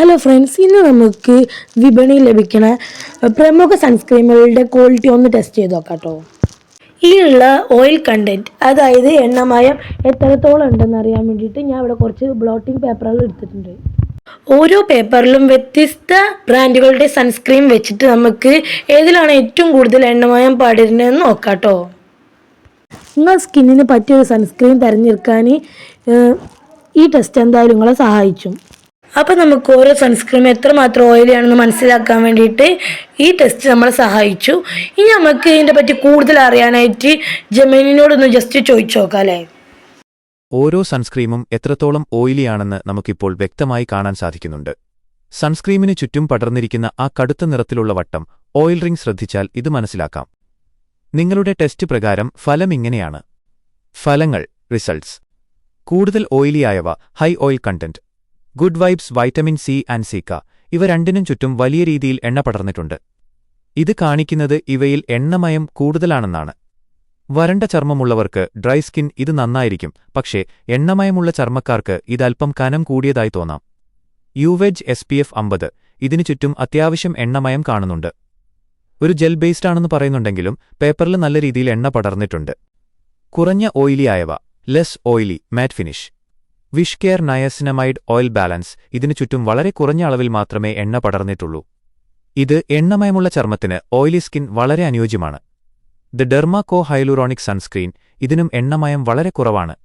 Hello friends, ഇന്ന് നമുക്ക് വിപണിയിൽ ലഭിക്കുന്ന പ്രമുഖ സൺസ്ക്രീമുകളുടെ ക്വാളിറ്റി ഒന്ന് ടെസ്റ്റ് ചെയ്ത് നോക്കാം കേട്ടോ. ഈ ഉള്ള ഓയിൽ കണ്ടൻറ്റ്, അതായത് എണ്ണമയം എത്രത്തോളം ഉണ്ടെന്ന് അറിയാൻ വേണ്ടിയിട്ട് ഞാൻ ഇവിടെ കുറച്ച് ബ്ലോട്ടിംഗ് പേപ്പറുകൾ എടുത്തിട്ടുണ്ട്. ഓരോ പേപ്പറിലും വ്യത്യസ്ത ബ്രാൻഡുകളുടെ സൺസ്ക്രീൻ വെച്ചിട്ട് നമുക്ക് ഏതിലാണ് ഏറ്റവും കൂടുതൽ എണ്ണമയം പാടിരുന്നതെന്ന് നോക്കാം കേട്ടോ. നിങ്ങൾ സ്കിന്നിന് പറ്റിയൊരു സൺസ്ക്രീൻ തിരഞ്ഞെടുക്കാൻ ഈ ടെസ്റ്റ് എന്തായാലും നിങ്ങളെ സഹായിച്ചു. അപ്പോൾ നമുക്ക് ഓരോ സൺസ്ക്രീം എത്രമാത്രം ഓയിലാണെന്ന് മനസ്സിലാക്കാൻ വേണ്ടിയിട്ട് ഈ ടെസ്റ്റ് നമ്മളെ സഹായിച്ചു. ഇനി നമുക്ക് ഇതിനെ പറ്റി കൂടുതൽ അറിയാനായിട്ട് ജെമിനിനോടൊന്ന് ജസ്റ്റ് ചോദിച്ചു നോക്കാം അല്ലേ. ഓരോ സൺസ്ക്രീമും എത്രത്തോളം ഓയിലിയാണെന്ന് നമുക്കിപ്പോൾ വ്യക്തമായി കാണാൻ സാധിക്കുന്നുണ്ട്. സൺസ്ക്രീമിന് ചുറ്റും പടർന്നിരിക്കുന്ന ആ കടുത്ത നിറത്തിലുള്ള വട്ടം ഓയിൽ റിംഗ് ശ്രദ്ധിച്ചാൽ ഇത് മനസ്സിലാക്കാം. നിങ്ങളുടെ ടെസ്റ്റ് പ്രകാരം ഫലം ഇങ്ങനെയാണ്. ഫലങ്ങൾ റിസൾട്ട്സ്: കൂടുതൽ ഓയിലിയായവ high oil content, good vibes vitamin C and cica, ഇവ രണ്ടിനും ചുറ്റും വലിയ രീതിയിൽ എണ്ണ പടർന്നിട്ടുണ്ട്. ഇത് കാണിക്കുന്നത് ഇവയിൽ എണ്ണമയം കൂടുതലാണെന്നാണ്. വരണ്ട ചർമ്മമുള്ളവർക്ക് ഡ്രൈ സ്കിൻ ഇത് നന്നായിരിക്കും, പക്ഷേ എണ്ണമയമുള്ള ചർമ്മക്കാർക്ക് ഇതൽപ്പം കനം കൂടിയതായി തോന്നാം. യുവെജ് SPF 50, ഇതിനു ചുറ്റും അത്യാവശ്യം എണ്ണമയം കാണുന്നുണ്ട്. ഒരു ജെൽ ബേസ്ഡ് ആണെന്ന് പറയുന്നുണ്ടെങ്കിലും പേപ്പറിൽ നല്ല രീതിയിൽ എണ്ണ പടർന്നിട്ടുണ്ട്. കുറഞ്ഞ ഓയിലിയായവ less oily matte finish, WishCare niacinamide oil balance, ഇതിനു ചുറ്റും വളരെ കുറഞ്ഞ അളവിൽ മാത്രമേ എണ്ണ പടർന്നിട്ടുള്ളൂ. ഇത് എണ്ണമയമുള്ള ചർമ്മത്തിന് ഓയിലി സ്കിൻ വളരെ അനുയോജ്യമാണ്. ദ ഡെർമാകോ ഹൈലൂറോണിക് സൺസ്ക്രീൻ, ഇതിനും എണ്ണമയം വളരെ കുറവാണ്.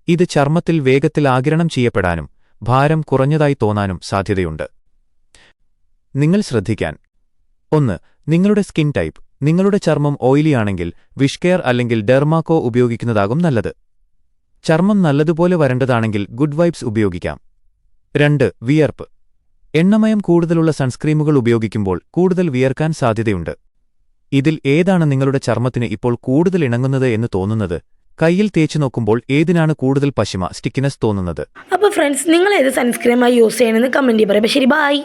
ഇത് ചർമ്മത്തിൽ വേഗത്തിൽ ആഗിരണം ചെയ്യപ്പെടാനും ഭാരം കുറഞ്ഞതായി തോന്നാനും സാധ്യതയുണ്ട്. നിങ്ങൾ ശ്രദ്ധിക്കാൻ: 1. നിങ്ങളുടെ സ്കിൻ ടൈപ്പ്. നിങ്ങളുടെ ചർമ്മം ഓയിലിയാണെങ്കിൽ വിഷ് കെയർ അല്ലെങ്കിൽ ഡെർമാകോ ഉപയോഗിക്കുന്നതാകും നല്ലത്. ചർമ്മം നല്ലതുപോലെ വരേണ്ടതാണെങ്കിൽ ഗുഡ് വൈബ്സ് ഉപയോഗിക്കാം. 2. വിയർപ്പ്. എണ്ണമയം കൂടുതലുള്ള സൺസ്ക്രീമുകൾ ഉപയോഗിക്കുമ്പോൾ കൂടുതൽ വിയർക്കാൻ സാധ്യതയുണ്ട്. ഇതിൽ ഏതാണ് നിങ്ങളുടെ ചർമ്മത്തിന് ഇപ്പോൾ കൂടുതൽ ഇണങ്ങുന്നത് എന്ന് തോന്നുന്നത്? കയ്യിൽ തേച്ചു നോക്കുമ്പോൾ ഏതിനാണ് കൂടുതൽ പശിമ സ്റ്റിക്കിനെസ് തോന്നുന്നത്? അപ്പോൾ ഫ്രണ്ട്സ്, നിങ്ങൾ ഏത് സൺസ്ക്രീമായി യൂസ് ചെയ്യണമെന്ന് കമൻറ്റ് ചെയ്യാം. ശരി, ബൈ.